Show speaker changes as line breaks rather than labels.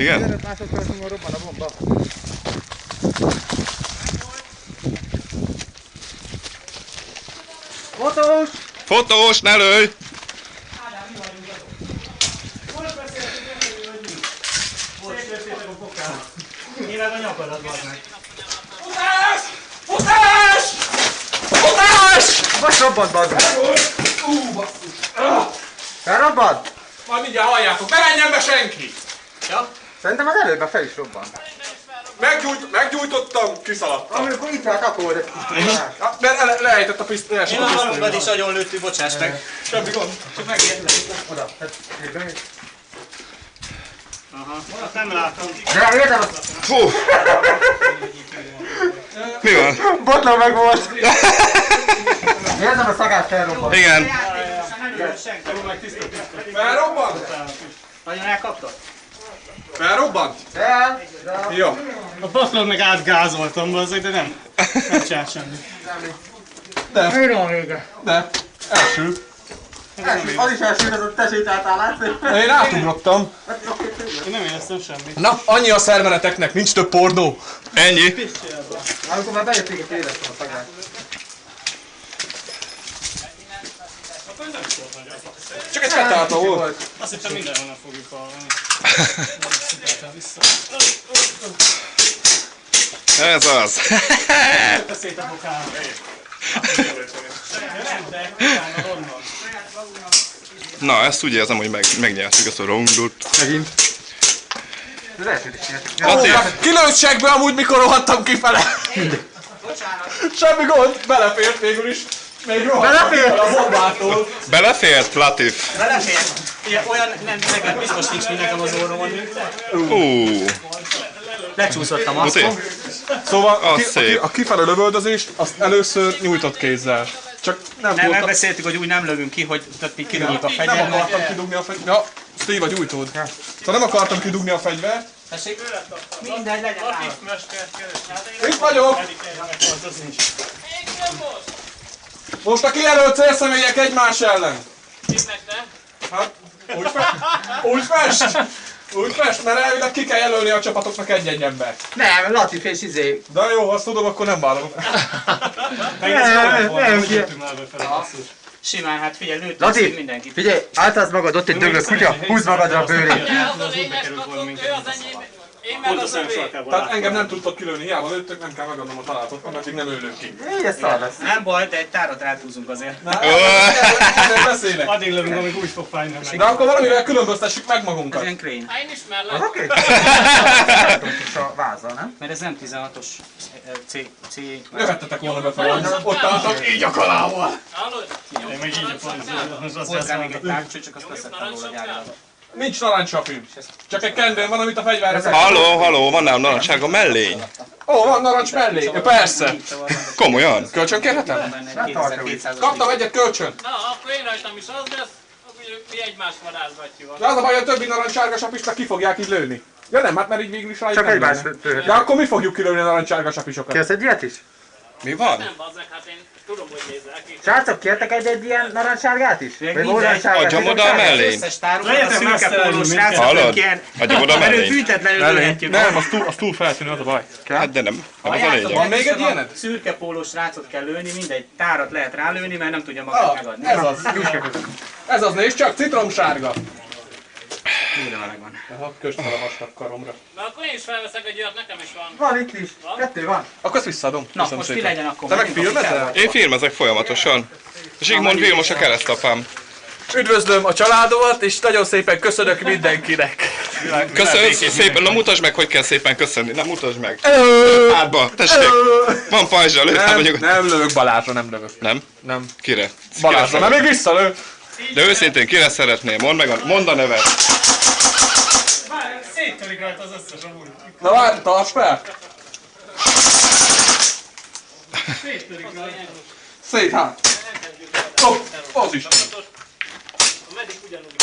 Igen?
15 másodperc múlva robban a bomba. Fotós!
Fotós, ne lőj!
Nyilván a nyakadat bazd meg.
Futás! Futás! Futás!
Most robbant, bazd meg!
Basszus!
Felrobbant?
Majd mindjárt halljátok, ne menjen be senki!
Ja?
Szerintem az előbb fel is robbant.
Meggyújtottam, kiszaladtam.
Amikor itt állt, akkor volt
Ja, mert lejtett a pisztolyás.
Én a halunkat is agyon lőttük, bocsáss meg.
Semmi gond.
Csak megértem.
oda. Hát,
Aha, azt nem látom.
de értem,
Fú! Mi van?
botló meg volt. Érzem a szagát felrobbant.
Igen.
Felrobbant?
Nagyon elkaptad?
Felrobbant?
Fel,
Jó.
A patlót meg átgázoltam bazzeg, de nem csinált semmit.
mi van vége?
De. Elsül.
Az is elsült, az ott te sétáltál, látszik?
Én átugrottam.
Én nem éreztem semmit.
Na, annyi a szerveneteknek, nincs több pornó.
Ennyi.
Amikor már bejötték, és éreztem a szagát.
Csak egy fetálta volt.
Azt hittem mindenhonnan fogjuk hallani.
Ez az.
Szét a bokára. Nem, de utána onnan.
Na, ezt úgy érzem, hogy megnyertük ezt a roundot.
Megint. De lehet, hogy is nyertek.
Laci,
Kilőtt seggbe amúgy, mikor rohadtam kifele. Semmi gond, belefért végül is. Még rohadtam kifele a bombától.
belefért, Latif?
Belefér. Ilyen olyan nem, nekem biztos nincs, mint nekem az orromon, mint te. Lecsúszott a maszkom.
Szóval
Az szép.
a kifele lövöldözést azt először nyújtott kézzel. Csak nem
Nem,
volt.
megbeszéltük, hogy úgy nem lövünk ki, hogy tehát mi kidugjuk a
Nem
fegyvert.
akartam kidugni a fegyvert. Ja, Steve, vagy újtód. Szóval nem akartam kidugni a fegyvert.
Tessék? Mindegy, legyen rá.
Itt vagyok! Most a kijelölt célszemélyek egymás ellen. Hát, úgy fest, mert elvileg ki kell jelölni a csapatoknak egy-egy embert.
Nem, Latif és izé.
De jó, azt tudom, akkor nem vállalok.
Simán, hát figyelj, lőttünk
Latif,
mindenkit.
figyelj, álltálsz magad, ott egy dögök kutya, húzd magadra a bőrét.
Tehát engem nem tudtok kilőni, hiába lőttök, nem kell megadnom a találatot, ameddig nem ülök ki.
Így ez szar lesz.
Nem baj, de egy tárat ráthúzunk azért.
Ezért beszélek.
Addig lövünk, amíg úgy fog fájni meg.
De akkor valamivel különböztessük meg
Ez
magunkat.
ilyen crane.
Én is mellett.
Az oké? Látom is a vázzal, nem?
Mert ez nem 16-os C...
Jöhettetek volna befelé, ott álltak így a kalával.
Hallod?
Én meg így a Volt rá még egy tárcső, csak azt leszettem róla gyárra.
Nincs narancssapim. Csak egy kendőn van, amit a fegyverre.
Halló, van nálam narancsága mellény.
Ó, van narancs mellé. Ja, persze.
Komolyan.
Kölcsön kérhetem? Kaptam egyet kölcsön.
Na, akkor én rajtam is az lesz, akkor mi egymást vadászgatjuk.
De az a baj, a többi narancsárga sapist ki fogják így lőni. Ja nem, hát mert így végül is rá
Csak
nem
egymást
lőnek.
tőhet.
De akkor mi fogjuk kilőni a narancsárga sapisokat?
Kérsz egy ilyet is?
Mi van?
Nem bazzek, hát én tudom, hogy nézel ki.
Srácok, kértek egy ilyen narancssárgát is? Vagy
mindegy.
orancsárgát?
Adjam oda a mellény.
Összes tárunkat a szürke pólós srácot
Hallod?
ilyen.
Adjam oda a
Mert őt
mellény.
büntetlenül lőhetjük.
Nem, az túl feltűnő, az a baj.
Hát de nem az a
Halljátok,
lényeg.
Van még egy
legközelebb a
ilyened?
Szürke pólós srácot kell lőni, mindegy tárat lehet rálőni, mert nem tudja magát megadni.
Ez az. Ez az, nézd csak, citromsárga.
Újra meleg van.
Aha, köst fel a vastag karomra.
Na akkor én is felveszek egy olyat, nekem is van.
Van itt is. Kettő van.
Akkor ezt visszaadom.
Na, most mi legyen akkor?
Te meg
Menjünk a
filmezel?
kutyába?
Én filmezek folyamatosan. Zsigmond Vilmos a keresztapám.
Üdvözlöm a családovat, és nagyon szépen köszönök mindenkinek.
Köszönöm szépen, na mutasd meg, hogy kell szépen köszönni. Na mutasd meg. Hátba, tessék. Van pajzsa, lőtt vagyok.
Nem lövök Balázsra, nem lövök.
Nem?
Nem.
Kire?
Balázsra, mert még visszalő.
De őszintén, kire szeretnél? Mondd a nevet.
Széttörik rajta az összes amúgy.
Na várj, tarts fel!
Széttörik rajta.
Szét hát! Hopp, az is!
A medik ugyanúgy.